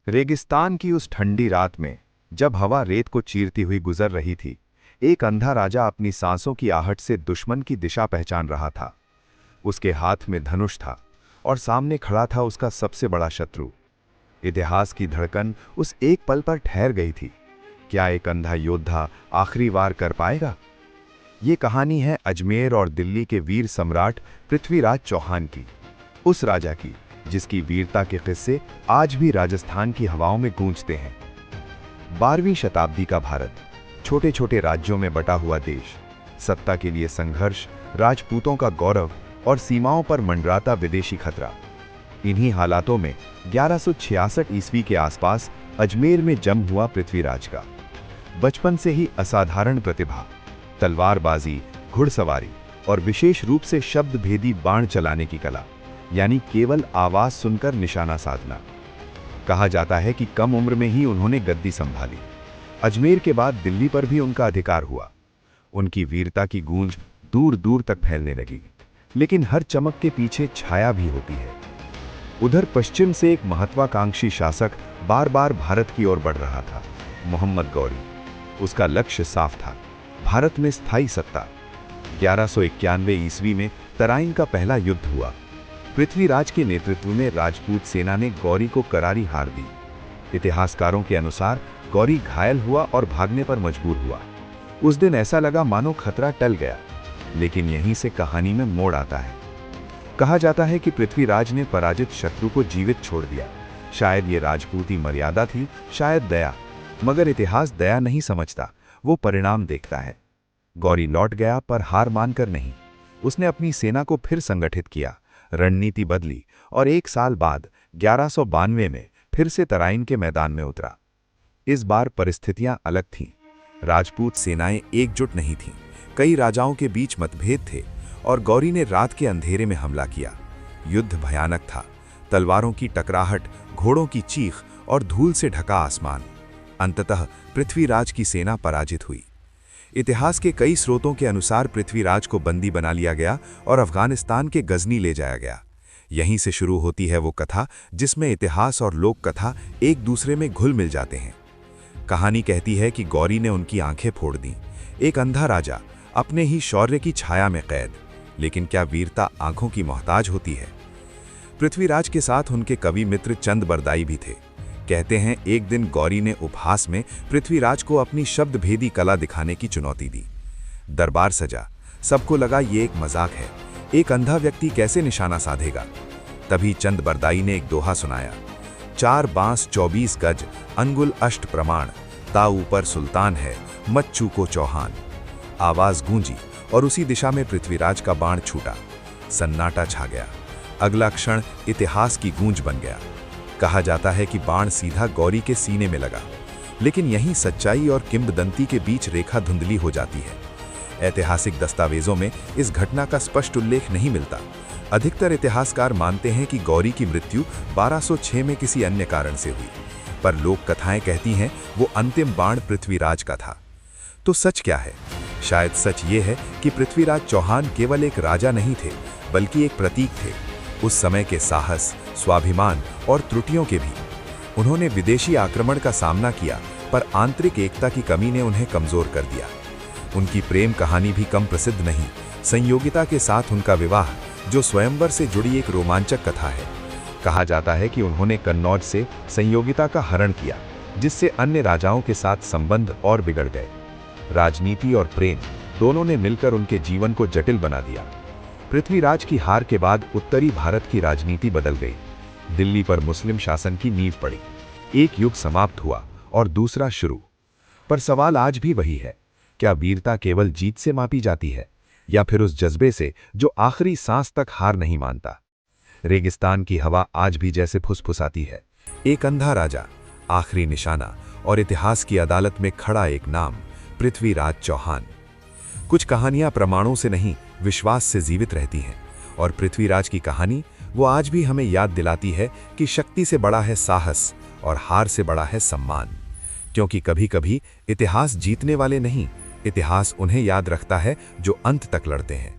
रेगिस्तान की उस ठंडी रात में जब हवा रेत को चीरती हुई गुजर रही थी, एक अंधा राजा अपनी सांसों की आहट से दुश्मन की दिशा पहचान रहा था। उसके हाथ में धनुष था और सामने खड़ा था उसका सबसे बड़ा शत्रु। इतिहास की धड़कन उस एक पल पर ठहर गई थी। क्या एक अंधा योद्धा आखिरी वार कर पाएगा? ये कहानी है अजमेर और दिल्ली के वीर सम्राट पृथ्वीराज चौहान की, उस राजा की जिसकी वीरता के किस्से आज भी राजस्थान की हवाओं में गूंजते हैं। 12वीं शताब्दी का भारत, छोटे छोटे राज्यों में बटा हुआ देश, सत्ता के लिए संघर्ष, राजपूतों का गौरव और सीमाओं पर मंडराता विदेशी खतरा। इन्हीं हालातों में 1166 ईस्वी के आसपास अजमेर में जन्म हुआ पृथ्वीराज का। बचपन से ही असाधारण प्रतिभा, तलवारबाजी, घुड़सवारी और विशेष रूप से शब्दभेदी बाण चलाने की कला, यानी केवल आवाज सुनकर निशाना साधना। कहा जाता है कि कम उम्र में ही उन्होंने गद्दी संभाली। अजमेर के बाद दिल्ली पर भी उनका अधिकार हुआ। उनकी वीरता की गूंज दूर दूर तक फैलने लगी, लेकिन हर चमक के पीछे छाया भी होती है। उधर पश्चिम से एक महत्वाकांक्षी शासक बार बार भारत की ओर बढ़ रहा था, मोहम्मद गौरी। उसका लक्ष्य साफ था, भारत में स्थायी सत्ता। 1191 ईस्वी में तराइन का पहला युद्ध हुआ। पृथ्वीराज के नेतृत्व में राजपूत सेना ने गौरी को करारी हार दी। इतिहासकारों के अनुसार गौरी घायल हुआ और भागने पर मजबूर हुआ। उस दिन ऐसा लगा मानो खतरा टल गया, लेकिन यहीं से कहानी में मोड़ आता है। कहा जाता है कि पृथ्वीराज ने पराजित शत्रु को जीवित छोड़ दिया। शायद ये राजपूती मर्यादा थी, शायद दया, मगर इतिहास दया नहीं समझता, वो परिणाम देखता है। गौरी लौट गया, पर हार मानकर नहीं। उसने अपनी सेना को फिर संगठित किया, रणनीति बदली और 1 साल बाद 1192 में फिर से तराइन के मैदान में उतरा। इस बार परिस्थितियां अलग थीं। राजपूत सेनाएं एकजुट नहीं थीं, कई राजाओं के बीच मतभेद थे और गौरी ने रात के अंधेरे में हमला किया। युद्ध भयानक था, तलवारों की टकराहट, घोड़ों की चीख और धूल से ढका आसमान। अंततः पृथ्वीराज की सेना पराजित हुई। इतिहास के कई स्रोतों के अनुसार पृथ्वीराज को बंदी बना लिया गया और अफगानिस्तान के गजनी ले जाया गया। यहीं से शुरू होती है वो कथा जिसमें इतिहास और लोक कथा एक दूसरे में घुल मिल जाते हैं। कहानी कहती है कि गौरी ने उनकी आंखें फोड़ दी। एक अंधा राजा, अपने ही शौर्य की छाया में कैद। लेकिन क्या वीरता आंखों की मोहताज होती है? पृथ्वीराज के साथ उनके कवि मित्र चंद बरदाई भी थे। कहते हैं एक दिन गौरी ने उपहास में पृथ्वीराज को अपनी शब्दभेदी कला दिखाने की चुनौती दी। दरबार सजा, सबको लगा ये एक मजाक है, एक अंधा व्यक्ति कैसे निशाना साधेगा। तभी चंद बरदाई ने एक दोहा सुनाया, 4 बांस 24 गज, अंगुल अष्ट प्रमाण, ता ऊपर सुल्तान है, मत चूको चौहान। आवाज गूंजी और उसी दिशा में पृथ्वीराज का बाण छूटा। सन्नाटा छा गया। अगला क्षण इतिहास की गूंज बन गया। कहा जाता है कि बाण सीधा गौरी के सीने में लगा, लेकिन यहीं सच्चाई और किंवदंती के बीच रेखा धुंधली हो जाती है। ऐतिहासिक दस्तावेजों में इस घटना का स्पष्ट उल्लेख नहीं मिलता। अधिकतर इतिहासकार मानते हैं कि गौरी की मृत्यु 1206 में किसी अन्य कारण से हुई, पर लोक कथाएं कहती हैं वो अंतिम बाण पृथ्वीराज का था। तो सच क्या है? शायद सच ये है कि पृथ्वीराज चौहान केवल एक राजा नहीं थे, बल्कि एक प्रतीक थे, उस समय के साहस, स्वाभिमान और त्रुटियों के भी। उन्होंने विदेशी आक्रमण का सामना किया, पर आंतरिक एकता की कमी ने उन्हें कमजोर कर दिया। उनकी प्रेम कहानी भी कम प्रसिद्ध नहीं। संयोगिता के साथ उनका विवाह, जो स्वयंवर से जुड़ी एक रोमांचक कथा है। कहा जाता है कि उन्होंने कन्नौज से संयोगिता का हरण किया, जिससे अन्य राजाओं के साथ संबंध और बिगड़ गए। राजनीति और प्रेम दोनों ने मिलकर उनके जीवन को जटिल बना दिया। पृथ्वीराज की हार के बाद उत्तरी भारत की राजनीति बदल गई। दिल्ली पर मुस्लिम शासन की नींव पड़ी। एक युग समाप्त हुआ और दूसरा शुरू। पर सवाल आज भी वही है, क्या वीरता केवल जीत से मापी जाती है, या फिर उस जज्बे से जो आखिरी सांस तक हार नहीं मानता? रेगिस्तान की हवा आज भी जैसे फुसफुसाती है। एक अंधा राजा, आखिरी निशाना और इतिहास की अदालत में खड़ा एक नाम, पृथ्वीराज चौहान। कुछ कहानियां प्रमाणों से नहीं, विश्वास से जीवित रहती हैं, और पृथ्वीराज की कहानी वो आज भी हमें याद दिलाती है कि शक्ति से बड़ा है साहस और हार से बड़ा है सम्मान। क्योंकि कभी कभी इतिहास जीतने वाले नहीं, इतिहास उन्हें याद रखता है जो अंत तक लड़ते हैं।